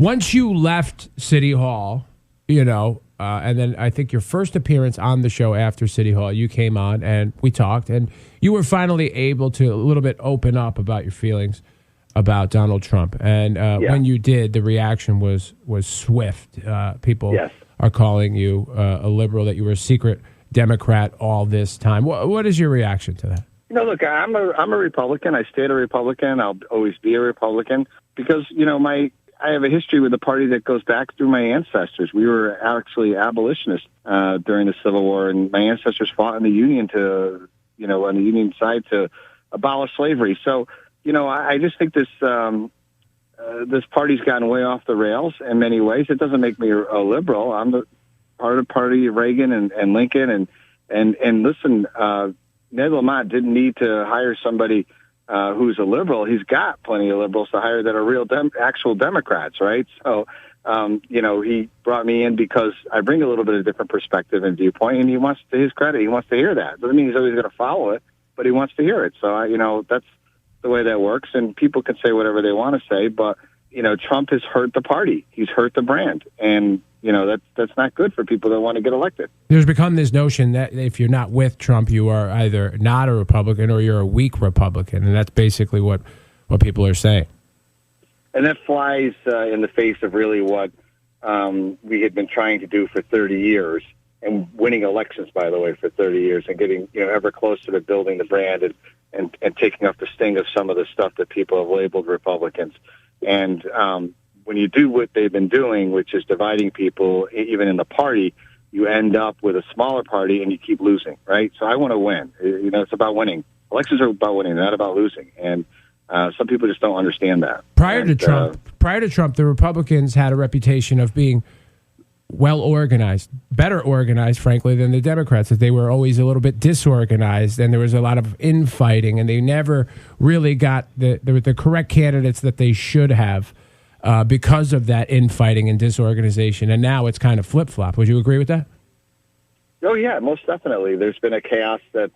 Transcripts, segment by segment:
Once you left City Hall, and then I think your first appearance on the show after City Hall, you came on and we talked, and you were finally able to a little bit open up about your feelings about Donald Trump. And when you did, the reaction was swift. People are calling you a liberal, that you were a secret Democrat all this time. What is your reaction to that? Look, I'm a Republican. I stayed a Republican. I'll always be a Republican because, I have a history with a party that goes back through my ancestors. We were actually abolitionists during the Civil War, and my ancestors fought in the Union on the Union side to abolish slavery. So, I just think this party's gotten way off the rails in many ways. It doesn't make me a liberal. I'm the part of the party of Reagan and Lincoln, and listen, Ned Lamont didn't need to hire somebody who's a liberal. He's got plenty of liberals to hire that are real actual Democrats, right? So, he brought me in because I bring a little bit of different perspective and viewpoint, and he wants, to his credit, he wants to hear that. Doesn't mean he's always going to follow it, but he wants to hear it. So, that's the way that works, and people can say whatever they want to say, but, Trump has hurt the party. He's hurt the brand, and that's not good for people that want to get elected. There's become this notion that if you're not with Trump, you are either not a Republican or you're a weak Republican, and that's basically what people are saying. And that flies in the face of really what we had been trying to do for 30 years, and winning elections, by the way, for 30 years, and getting ever closer to building the brand and taking off the sting of some of the stuff that people have labeled Republicans. And when you do what they've been doing, which is dividing people, even in the party, you end up with a smaller party and you keep losing, right? So I want to win. It's about winning. Elections are about winning, not about losing. And some people just don't understand that. Prior to Trump, the Republicans had a reputation of being well organized, better organized, frankly, than the Democrats. That they were always a little bit disorganized, and there was a lot of infighting, and they never really got the correct candidates that they should have because of that infighting and disorganization. And now it's kind of flip-flop. Would you agree with that? Oh, yeah, most definitely. There's been a chaos that,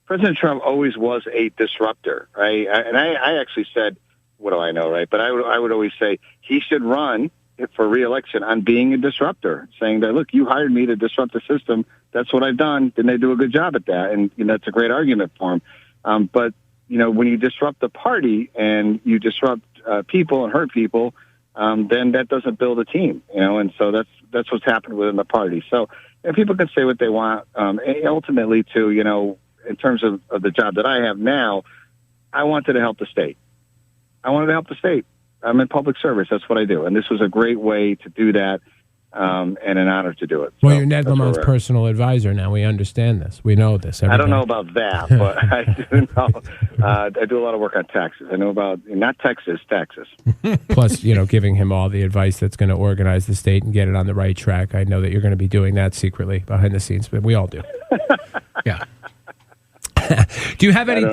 President Trump always was a disruptor, right? And I actually said, what do I know, right? But I would always say he should run for re-election on being a disruptor, saying that, look, you hired me to disrupt the system. That's what I've done. Didn't they do a good job at that? And that's a great argument for him. But when you disrupt the party and you disrupt people and hurt people, then that doesn't build a team, and so that's what's happened within the party. So people can say what they want. And ultimately, too, in terms of the job that I have now, I wanted to help the state. I'm in public service. That's what I do. And this was a great way to do that, and an honor to do it. Well, you're Ned Lamont's personal advisor now. We understand this. We know this. I don't know about that, but I do know. I do a lot of work on taxes. I know about, not Texas, taxes. Plus, giving him all the advice that's going to organize the state and get it on the right track. I know that you're going to be doing that secretly behind the scenes, but we all do. Yeah. Do you have any